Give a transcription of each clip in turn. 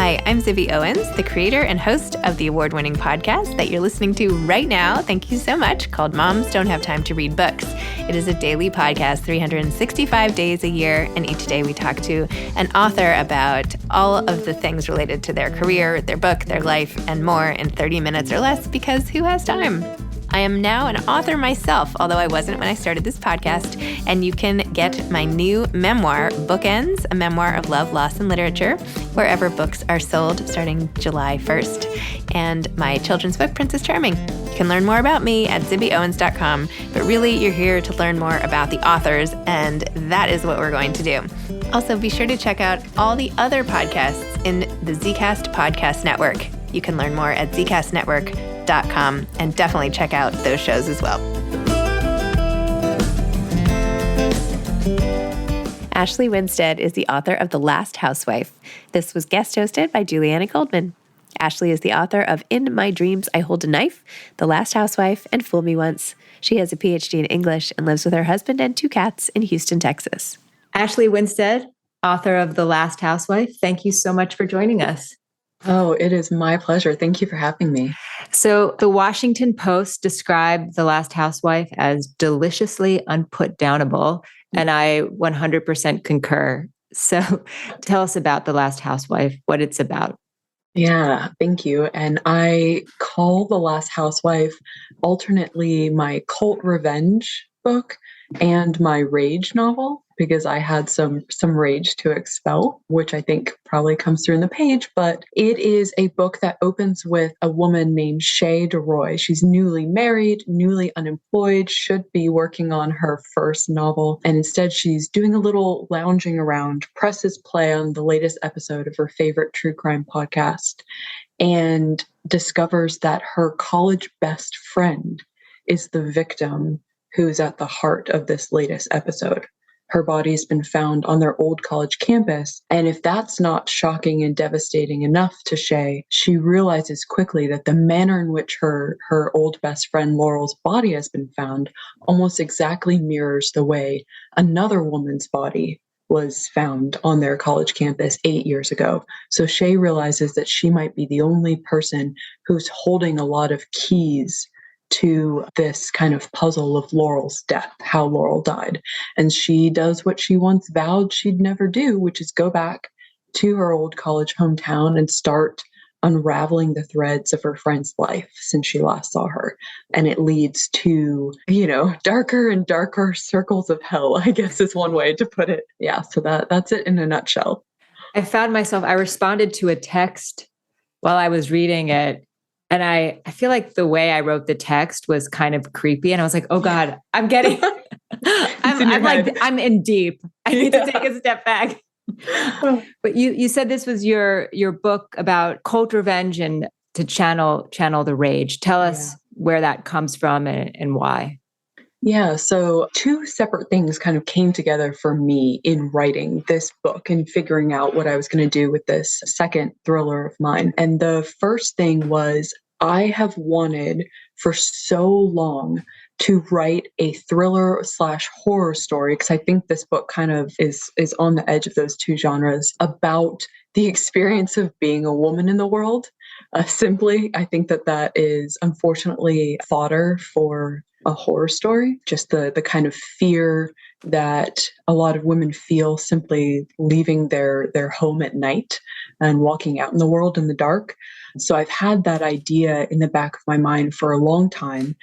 Hi, I'm Zibby Owens, the creator and host of the award-winning podcast that you're listening to right now. Thank you so much, called Moms Don't Have Time to Read Books. It is a daily podcast, 365 days a year, and each day we talk to an author about all of the things related to their career, their book, their life, and more in 30 minutes or less, because who has time? I am now an author myself, although I wasn't when I started this podcast, and you can get my new memoir, Bookends, a memoir of love, loss, and literature, wherever books are sold starting July 1st, and my children's book, Princess Charming. You can learn more about me at zibbyowens.com, but really you're here to learn more about the authors, and that is what we're going to do. Also, be sure to check out all the other podcasts in the Zcast Podcast Network. You can learn more at zcastnetwork.com and definitely check out those shows as well. Ashley Winstead is the author of The Last Housewife. This was guest hosted by Julianna Goldman. Ashley is the author of In My Dreams I Hold a Knife, The Last Housewife, and Fool Me Once. She has a PhD in English and lives with her husband and 2 cats in Houston, Texas. Ashley Winstead, author of The Last Housewife, thank you so much for joining us. Oh, it is my pleasure. Thank you for having me. So the Washington Post described The Last Housewife as deliciously unputdownable, and I 100% concur. So tell us about The Last Housewife, what it's about. Yeah, thank you. And I call The Last Housewife alternately my cult revenge book and my rage novel, because I had some rage to expel, which I think probably comes through in the page. But it is a book that opens with a woman named Shay DeRoy. She's newly married, newly unemployed, should be working on her first novel. And instead, she's doing a little lounging around, presses play on the latest episode of her favorite true crime podcast, and discovers that her college best friend is the victim who's at the heart of this latest episode. Her body has been found on their old college campus. And if that's not shocking and devastating enough to Shay, she realizes quickly that the manner in which her old best friend Laurel's body has been found almost exactly mirrors the way another woman's body was found on their college campus 8 years ago. So Shay realizes that she might be the only person who's holding a lot of keys to this kind of puzzle of Laurel's death, how Laurel died. And she does what she once vowed she'd never do, which is go back to her old college hometown and start unraveling the threads of her friend's life since she last saw her. And it leads to, darker and darker circles of hell, I guess is one way to put it. Yeah, so that's it in a nutshell. I responded to a text while I was reading it. And I feel like the way I wrote the text was kind of creepy. And I was like, oh God, I'm in deep. I need to take a step back. But you said this was your book about cult revenge and to channel the rage. Tell us where that comes from and why. Yeah, so 2 separate things kind of came together for me in writing this book and figuring out what I was going to do with this second thriller of mine. And the first thing was I have wanted for so long to write a thriller/horror story, because I think this book kind of is on the edge of those 2 genres, about the experience of being a woman in the world. Simply, I think that is unfortunately fodder for a horror story, just the kind of fear that a lot of women feel simply leaving their home at night and walking out in the world in the dark. So I've had that idea in the back of my mind for a long time.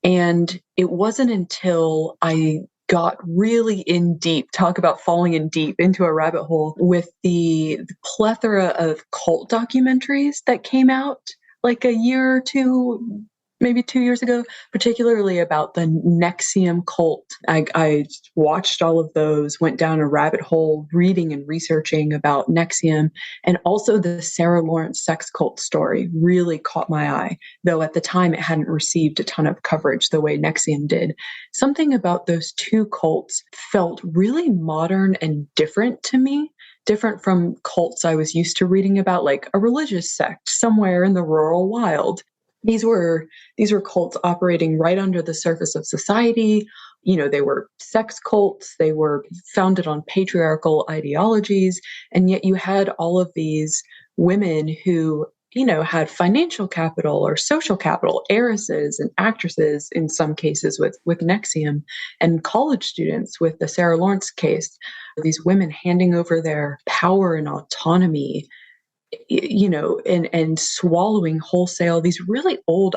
And it wasn't until I got really in deep, talk about falling in deep into a rabbit hole, with the plethora of cult documentaries that came out like a year or 2, maybe 2 years ago, particularly about the NXIVM cult. I watched all of those, went down a rabbit hole reading and researching about NXIVM, and also the Sarah Lawrence sex cult story really caught my eye, though at the time it hadn't received a ton of coverage the way NXIVM did. Something about those 2 cults felt really modern and different to me. Different from cults I was used to reading about, like a religious sect somewhere in the rural wild. These were cults operating right under the surface of society. They were sex cults. They were founded on patriarchal ideologies. And yet you had all of these women who, had financial capital or social capital, heiresses and actresses in some cases with Nexium, and college students with the Sarah Lawrence case. These women handing over their power and autonomy, and swallowing wholesale these really old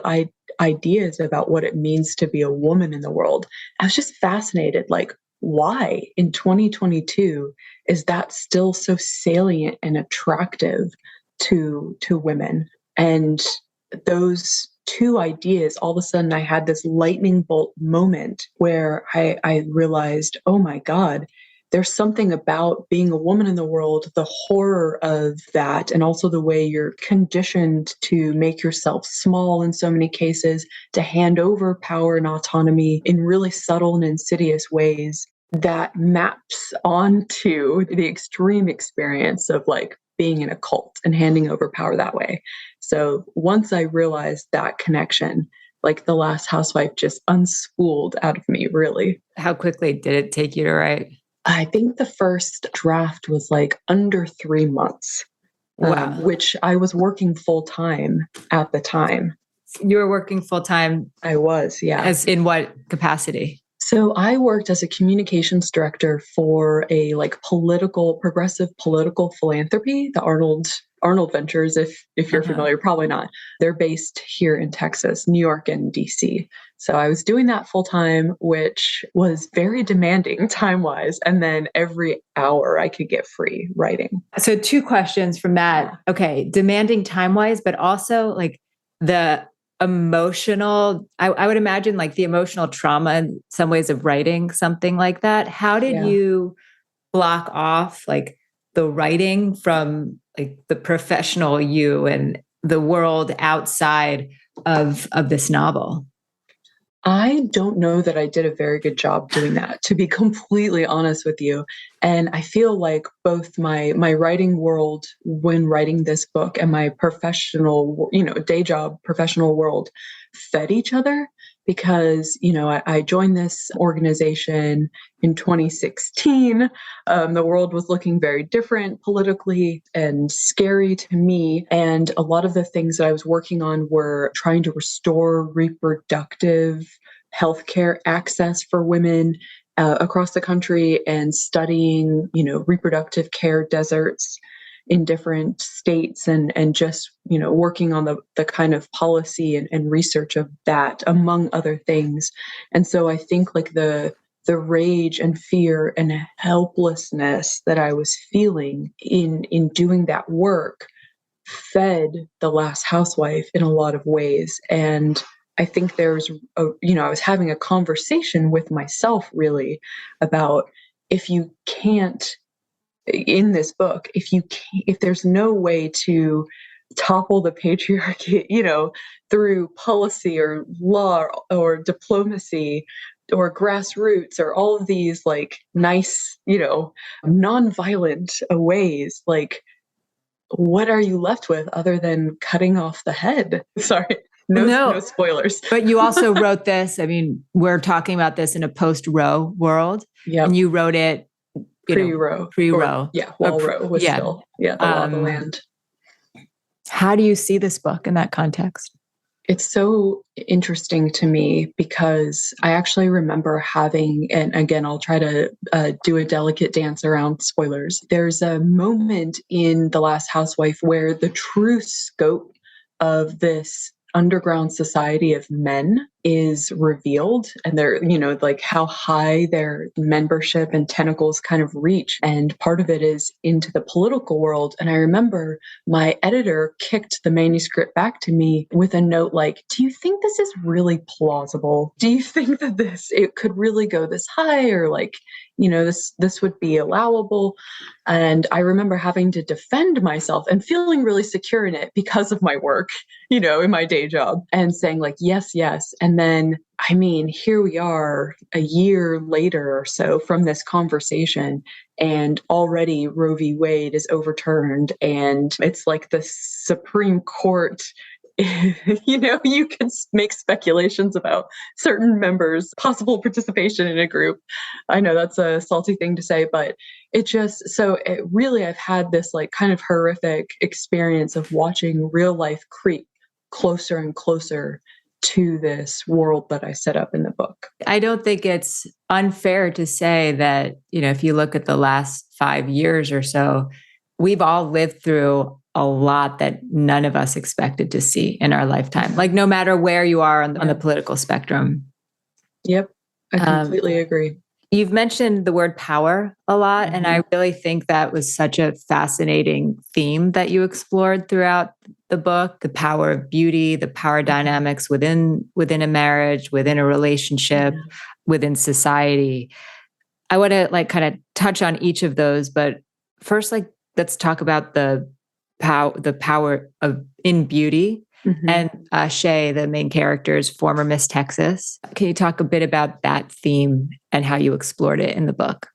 ideas about what it means to be a woman in the world. I was just fascinated, like, why in 2022 is that still so salient and attractive to women? And those two ideas, all of a sudden I had this lightning bolt moment where I realized, oh my God, there's something about being a woman in the world, the horror of that, and also the way you're conditioned to make yourself small in so many cases, to hand over power and autonomy in really subtle and insidious ways that maps onto the extreme experience of like being in a cult and handing over power that way. So once I realized that connection, like The Last Housewife just unspooled out of me, really. How quickly did it take you to write? I think the first draft was like under 3 months, Wow. Which I was working full time at the time. You were working full time? I was, yeah. As in what capacity? So I worked as a communications director for a progressive political philanthropy, the Arnold Ventures, if you're familiar, probably not. They're based here in Texas, New York, and DC. So I was doing that full time, which was very demanding time-wise. And then every hour I could get free writing. So 2 questions from that. Yeah. Okay, demanding time-wise, but also like the emotional, I would imagine like the emotional trauma in some ways of writing something like that. How did you block off like the writing from like the professional you and the world outside of this novel? I don't know that I did a very good job doing that, to be completely honest with you. And I feel like both my writing world when writing this book and my professional, day job professional world fed each other, because, I joined this organization in 2016. The world was looking very different politically and scary to me. And a lot of the things that I was working on were trying to restore reproductive healthcare access for women across the country, and studying, reproductive care deserts in different states, and just, working on the kind of policy and research of that, among other things. And so I think like the rage and fear and helplessness that I was feeling in doing that work fed The Last Housewife in a lot of ways. And I think I was having a conversation with myself really about, if you can't, in this book, if there's no way to topple the patriarchy, through policy or law or diplomacy or grassroots or all of these like nice, nonviolent ways, like what are you left with other than cutting off the head? Sorry. No spoilers. But you also wrote this. I mean, we're talking about this in a post-Roe world. Yeah. And you wrote it pre-Roe. Pre-Roe. While Roe was still the law of the land. How do you see this book in that context? It's so interesting to me because I actually remember having, and again, I'll try to do a delicate dance around spoilers. There's a moment in The Last Housewife where the true scope of this underground society of men is revealed, and they're, like how high their membership and tentacles kind of reach. And part of it is into the political world. And I remember my editor kicked the manuscript back to me with a note like, do you think this is really plausible? Do you think that it could really go this high, or like, this would be allowable? And I remember having to defend myself and feeling really secure in it because of my work, in my day job, and saying like, yes. And then, I mean, here we are a year later or so from this conversation, and already Roe v. Wade is overturned, and it's like the Supreme Court. You can make speculations about certain members' possible participation in a group. I know that's a salty thing to say, but I've had this like kind of horrific experience of watching real life creep closer and closer to this world that I set up in the book. I don't think it's unfair to say that, if you look at the last 5 years or so, we've all lived through a lot that none of us expected to see in our lifetime, like no matter where you are on the political spectrum. Yep, I completely agree. You've mentioned the word power a lot, and I really think that was such a fascinating theme that you explored throughout the book, the power of beauty, the power dynamics within a marriage, within a relationship, within society. I want to kind of touch on each of those, but first, let's talk about the power of in beauty. And Shay, the main character, is former Miss Texas. Can you talk a bit about that theme and how you explored it in the book?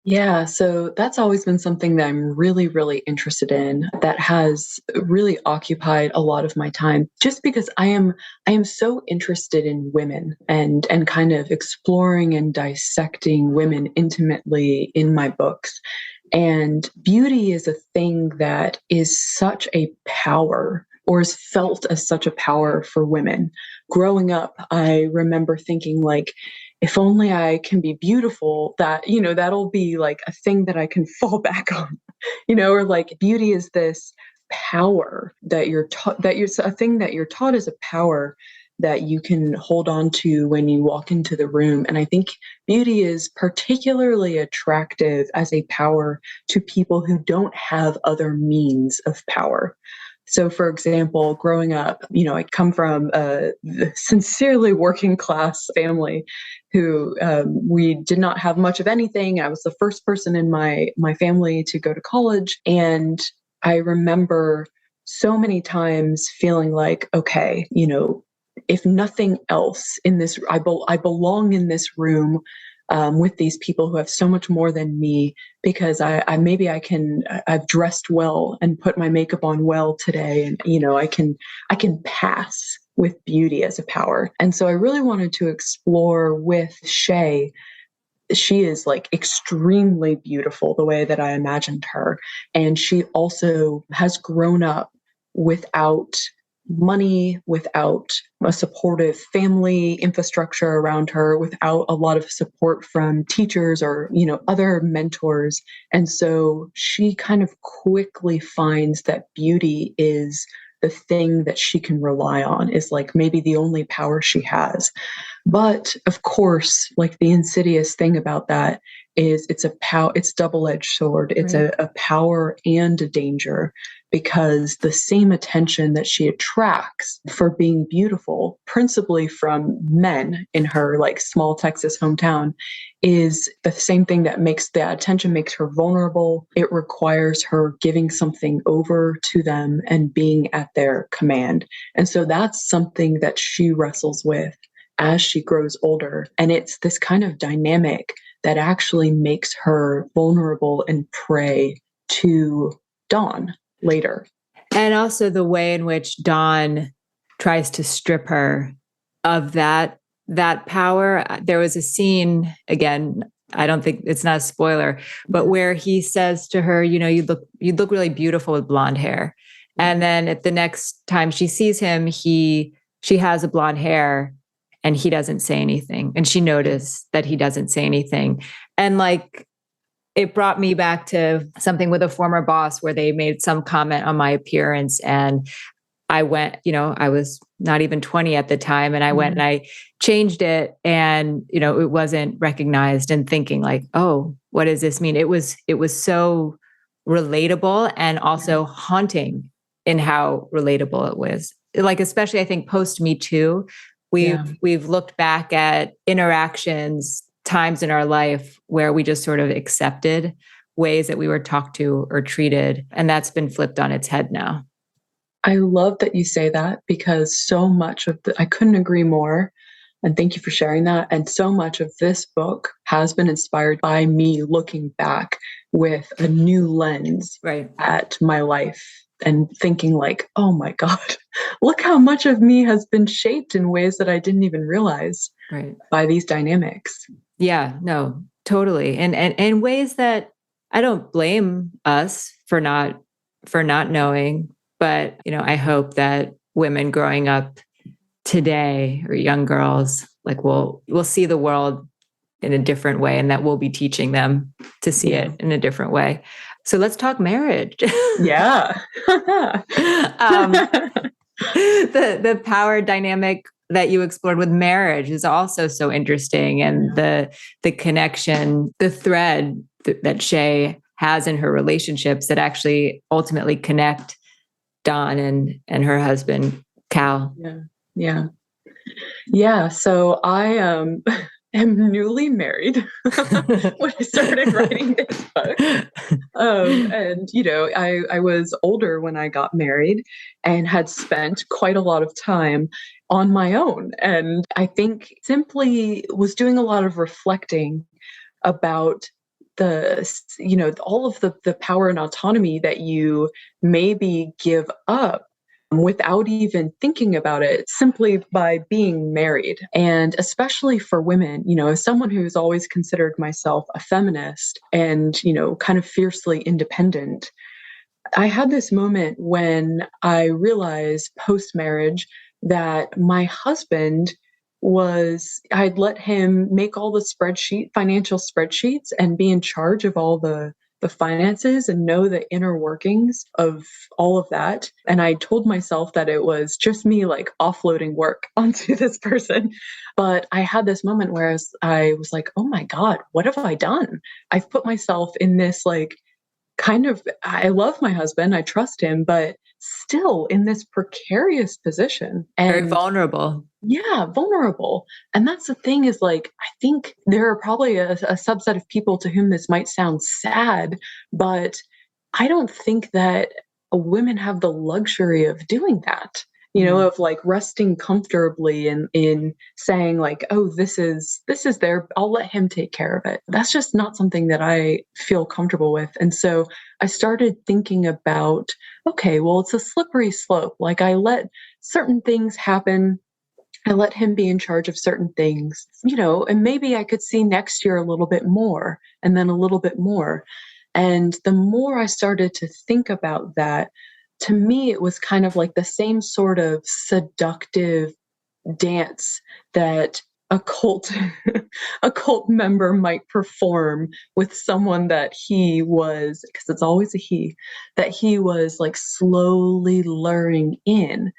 Yeah, so that's always been something that I'm really, really interested in, that has really occupied a lot of my time, just because I am so interested in women and kind of exploring and dissecting women intimately in my books. And beauty is a thing that is such a power, or is felt as such a power for women. Growing up, I remember thinking like, if only I can be beautiful, that'll be like a thing that I can fall back on, or like beauty is this power that you're taught, a thing that you're taught as a power that you can hold on to when you walk into the room. And I think beauty is particularly attractive as a power to people who don't have other means of power. So, for example, growing up, I come from a sincerely working class family who we did not have much of anything. I was the first person in my family to go to college. And I remember so many times feeling like, okay, if nothing else in this, I belong in this room with these people who have so much more than me, because I've dressed well and put my makeup on well today. And, I can pass with beauty as a power. And so I really wanted to explore with Shay. She is like extremely beautiful the way that I imagined her. And she also has grown up without money, without a supportive family infrastructure around her, without a lot of support from teachers or, other mentors. And so she kind of quickly finds that beauty is the thing that she can rely on, is like maybe the only power she has. But of course, like the insidious thing about that is it's double-edged sword. It's Right. a power and a danger, because the same attention that she attracts for being beautiful, principally from men in her like small Texas hometown, is the same thing that makes her vulnerable. It requires her giving something over to them and being at their command. And so that's something that she wrestles with as she grows older. And it's this kind of dynamic that actually makes her vulnerable and prey to Dawn later. And also the way in which Dawn tries to strip her of that power. There was a scene, again, I don't think it's not a spoiler, but where he says to her, you look really beautiful with blonde hair. And then at the next time she sees him, she has a blonde hair and he doesn't say anything. And she noticed that he doesn't say anything. And like, it brought me back to something with a former boss where they made some comment on my appearance. And I went, I was not even 20 at the time. And I went and I changed it, and, it wasn't recognized, and thinking like, oh, what does this mean? It was so relatable and also haunting in how relatable it was. Like, especially I think post Me Too, we've looked back at interactions, times in our life where we just sort of accepted ways that we were talked to or treated. And that's been flipped on its head now. I love that you say that, because so much of I couldn't agree more. And thank you for sharing that. And so much of this book has been inspired by me looking back with a new lens at my life and thinking like, oh my God, look how much of me has been shaped in ways that I didn't even realize by these dynamics. Yeah, no, totally. And in ways that I don't blame us for not knowing, but I hope that women growing up today, or young girls, like we'll see the world in a different way, and that we'll be teaching them to see it in a different way. So let's talk marriage. Yeah. The power dynamic that you explored with marriage is also so interesting, and the connection, the thread that Shay has in her relationships that actually ultimately connect Dawn and her husband Cal. Yeah. So I am newly married when I started writing this book. And, I was older when I got married and had spent quite a lot of time on my own. And I think simply was doing a lot of reflecting about all of the power and autonomy that you maybe give up without even thinking about it, simply by being married. And especially for women, as someone who's always considered myself a feminist and, kind of fiercely independent, I had this moment when I realized post-marriage that my husband I'd let him make all the financial spreadsheets and be in charge of all the finances and know the inner workings of all of that. And I told myself that it was just me like offloading work onto this person. But I had this moment where I was like, oh my God, what have I done? I've put myself in this I love my husband, I trust him, but still in this precarious position. And very vulnerable. Yeah, vulnerable. And that's the thing is I think there are probably a subset of people to whom this might sound sad, but I don't think that women have the luxury of doing that. Of resting comfortably in saying oh, this is I'll let him take care of it. That's just not something that I feel comfortable with. And so I started thinking about, okay, well, it's a slippery slope. I let certain things happen. I let him be in charge of certain things, and maybe I could see next year a little bit more and then a little bit more. And the more I started to think about that, to me, it was kind of like the same sort of seductive dance that a cult a cult member might perform with someone that he was, because it's always a he, that he was slowly luring in.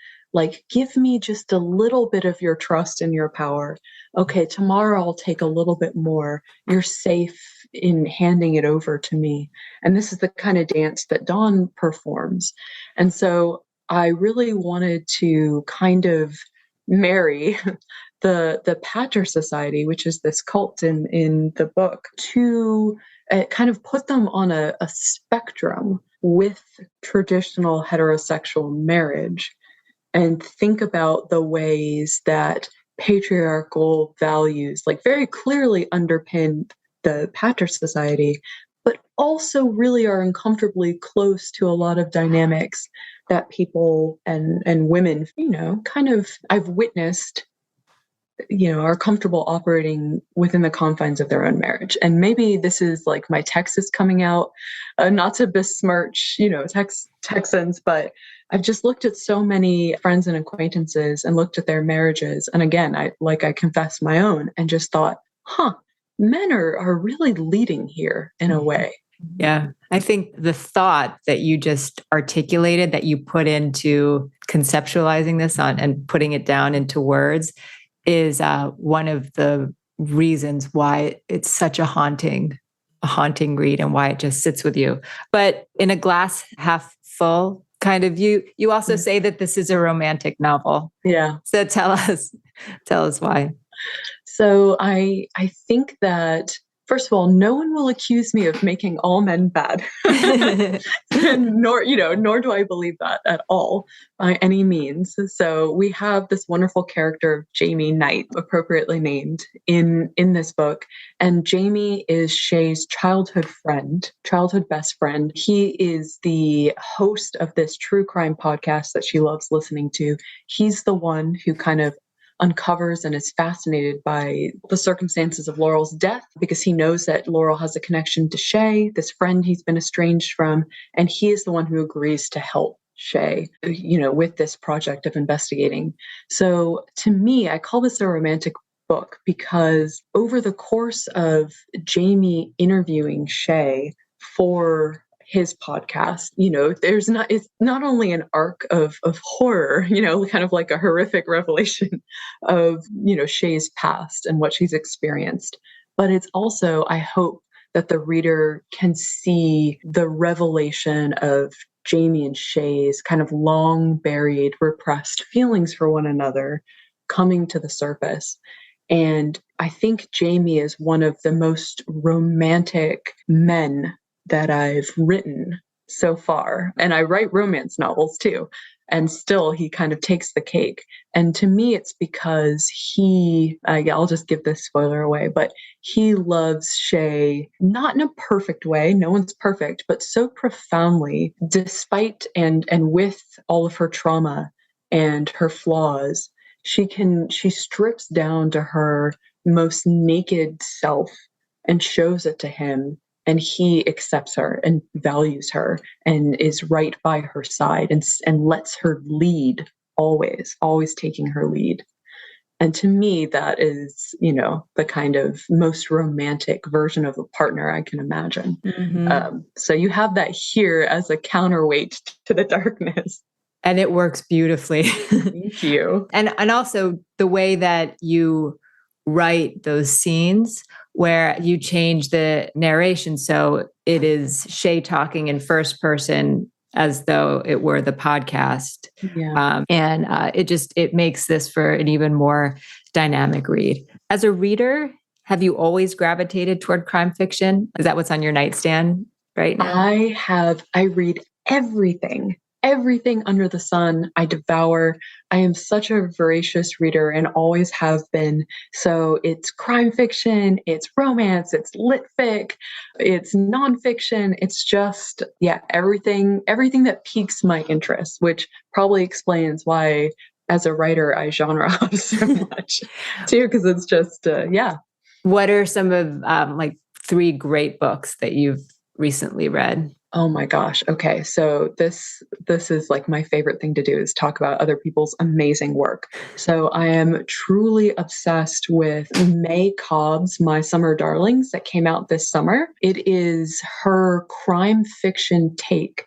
Give me just a little bit of your trust and your power. Okay, tomorrow I'll take a little bit more. You're safe in handing it over to me. And this is the kind of dance that Dawn performs. And so I really wanted to kind of marry the Pater Society, which is this cult in the book, to kind of put them on a spectrum with traditional heterosexual marriage, and think about the ways that patriarchal values very clearly underpin the Pater Society, but also really are uncomfortably close to a lot of dynamics that people and women, kind of I've witnessed, are comfortable operating within the confines of their own marriage. And maybe this is my Texas coming out, not to besmirch, Texans, but I've just looked at so many friends and acquaintances and looked at their marriages. And again, I confess my own, and just thought, men are really leading here in a way. Yeah. I think the thought that you just articulated, that you put into conceptualizing this on and putting it down into words, is one of the reasons why it's such a haunting read, and why it just sits with you. But in a glass half full kind of view, you also say that this is a romantic novel. Yeah. So tell us why. So I think that, first of all, no one will accuse me of making all men bad. nor do I believe that at all by any means. So we have this wonderful character of Jamie Knight, appropriately named in this book. And Jamie is Shay's childhood best friend. He is the host of this true crime podcast that she loves listening to. He's the one who kind of uncovers and is fascinated by the circumstances of Laurel's death because he knows that Laurel has a connection to Shay, this friend he's been estranged from, and he is the one who agrees to help Shay, with this project of investigating. So to me, I call this a romantic book because over the course of Jamie interviewing Shay for his podcast, it's not only an arc of horror, kind of like a horrific revelation of, Shay's past and what she's experienced, but it's also, I hope, that the reader can see the revelation of Jamie and Shay's kind of long buried, repressed feelings for one another coming to the surface. And I think Jamie is one of the most romantic men that I've written so far. And I write romance novels too. And still he kind of takes the cake. And to me, it's because I'll just give this spoiler away, but he loves Shay, not in a perfect way. No one's perfect, but so profoundly, despite and with all of her trauma and her flaws, she strips down to her most naked self and shows it to him. And he accepts her and values her and is right by her side and lets her lead, always taking her lead. And to me, that is, the kind of most romantic version of a partner I can imagine. Mm-hmm. So you have that here as a counterweight to the darkness. And it works beautifully. Thank you. And also the way that you write those scenes where you change the narration. So it is Shay talking in first person as though it were the podcast. Yeah. And it makes this for an even more dynamic read. As a reader, have you always gravitated toward crime fiction? Is that what's on your nightstand right now? I read everything under the sun. I devour. I am such a voracious reader and always have been. So it's crime fiction, it's romance, it's lit fic, it's nonfiction. It's just, everything that piques my interest, which probably explains why as a writer, I genre hop so much too, because it's just, What are some of 3 great books that you've recently read? Oh my gosh. Okay. So this is like my favorite thing to do is talk about other people's amazing work. So I am truly obsessed with May Cobb's My Summer Darlings that came out this summer. It is her crime fiction take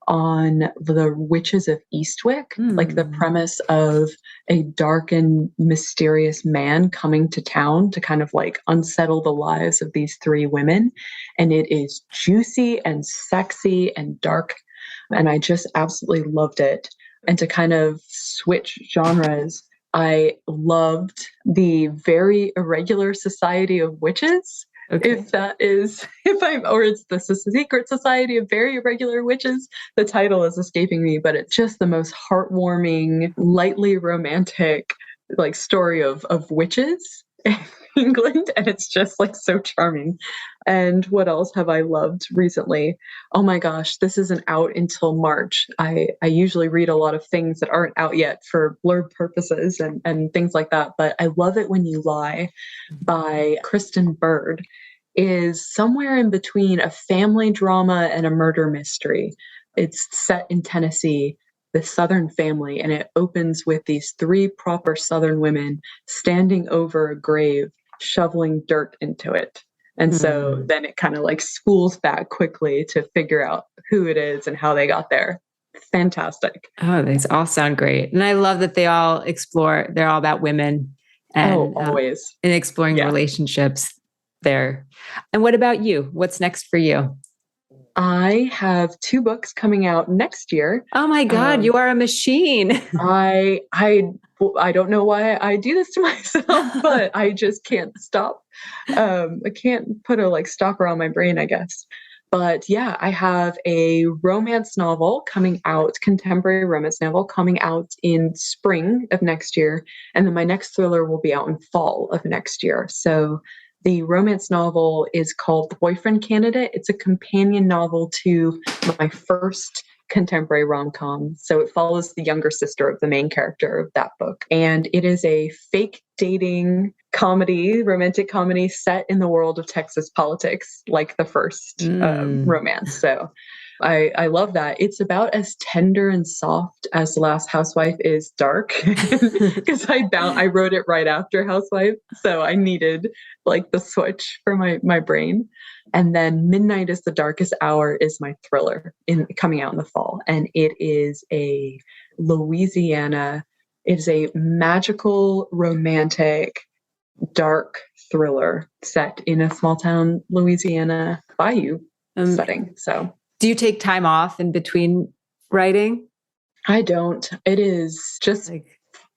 on the witches of Eastwick, like the premise of a dark and mysterious man coming to town to kind of like unsettle the lives of these 3 women. And it is juicy and sexy and dark. And I just absolutely loved it. And to kind of switch genres, I loved the Very Irregular Society of Witches. Okay. It's the Secret Society of Very Irregular Witches. The title is escaping me, but it's just the most heartwarming, lightly romantic, like story of witches in England. And it's just like so charming. And what else have I loved recently? Oh my gosh, this isn't out until March. I usually read a lot of things that aren't out yet for blurb purposes and things like that. But I Love It When You Lie by Kristen Bird is somewhere in between a family drama and a murder mystery. It's set in Tennessee, the Southern family, and it opens with these 3 proper Southern women standing over a grave, shoveling dirt into it. And so then it kind of like spools back quickly to figure out who it is and how they got there. Fantastic. Oh, these all sound great. And I love that they're all about women and always. And exploring relationships there. And what about you? What's next for you? I have 2 books coming out next year. Oh my God, you are a machine. I don't know why I do this to myself, but I just can't stop. I can't put a stopper on my brain, I guess. But yeah, I have a romance novel coming out, contemporary romance novel coming out in spring of next year. And then my next thriller will be out in fall of next year. So the romance novel is called The Boyfriend Candidate. It's a companion novel to my first contemporary rom-com. So it follows the younger sister of the main character of that book. And it is a fake dating comedy, romantic comedy set in the world of Texas politics, like the first romance. So I love that. It's about as tender and soft as The Last Housewife is dark, because I wrote it right after Housewife, so I needed like the switch for my brain. And then Midnight is the Darkest Hour is my thriller coming out in the fall, and it is a magical, romantic, dark thriller set in a small town Louisiana bayou setting. So. Do you take time off in between writing? I don't. It is just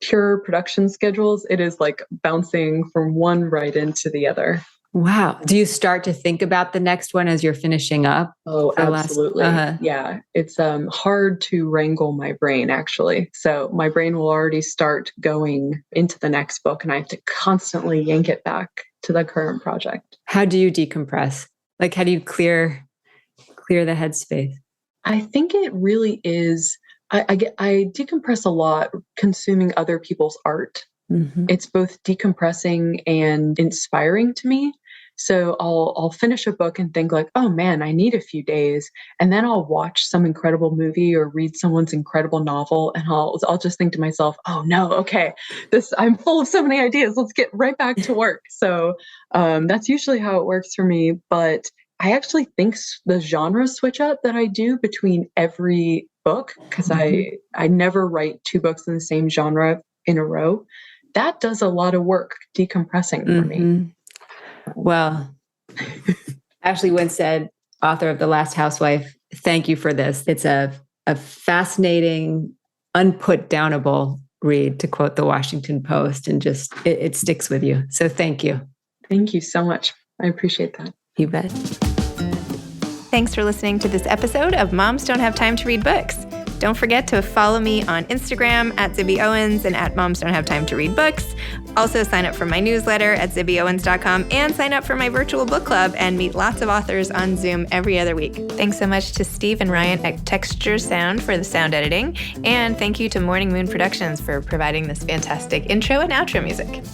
pure production schedules. It is like bouncing from one right into the other. Wow. Do you start to think about the next one as you're finishing up? Oh, absolutely. Yeah. It's hard to wrangle my brain, actually. So my brain will already start going into the next book, and I have to constantly yank it back to the current project. How do you decompress? Like, how do you clear the headspace? I think it really is, I decompress a lot consuming other people's art. Mm-hmm. It's both decompressing and inspiring to me. So I'll finish a book and think like, oh man, I need a few days. And then I'll watch some incredible movie or read someone's incredible novel. And I'll just think to myself, oh no, okay, I'm full of so many ideas. Let's get right back to work. So that's usually how it works for me. But I actually think the genre switch up that I do between every book, because I never write two books in the same genre in a row, that does a lot of work decompressing for me. Well, Ashley Winstead, author of The Last Housewife, thank you for this. It's a fascinating, unputdownable read, to quote the Washington Post, and just it sticks with you. So thank you. Thank you so much. I appreciate that. You bet. Thanks for listening to this episode of Moms Don't Have Time to Read Books. Don't forget to follow me on Instagram at Zibby Owens and at Moms Don't Have Time to Read Books. Also sign up for my newsletter at zibbyowens.com and sign up for my virtual book club and meet lots of authors on Zoom every other week. Thanks so much to Steve and Ryan at Texture Sound for the sound editing. And thank you to Morning Moon Productions for providing this fantastic intro and outro music.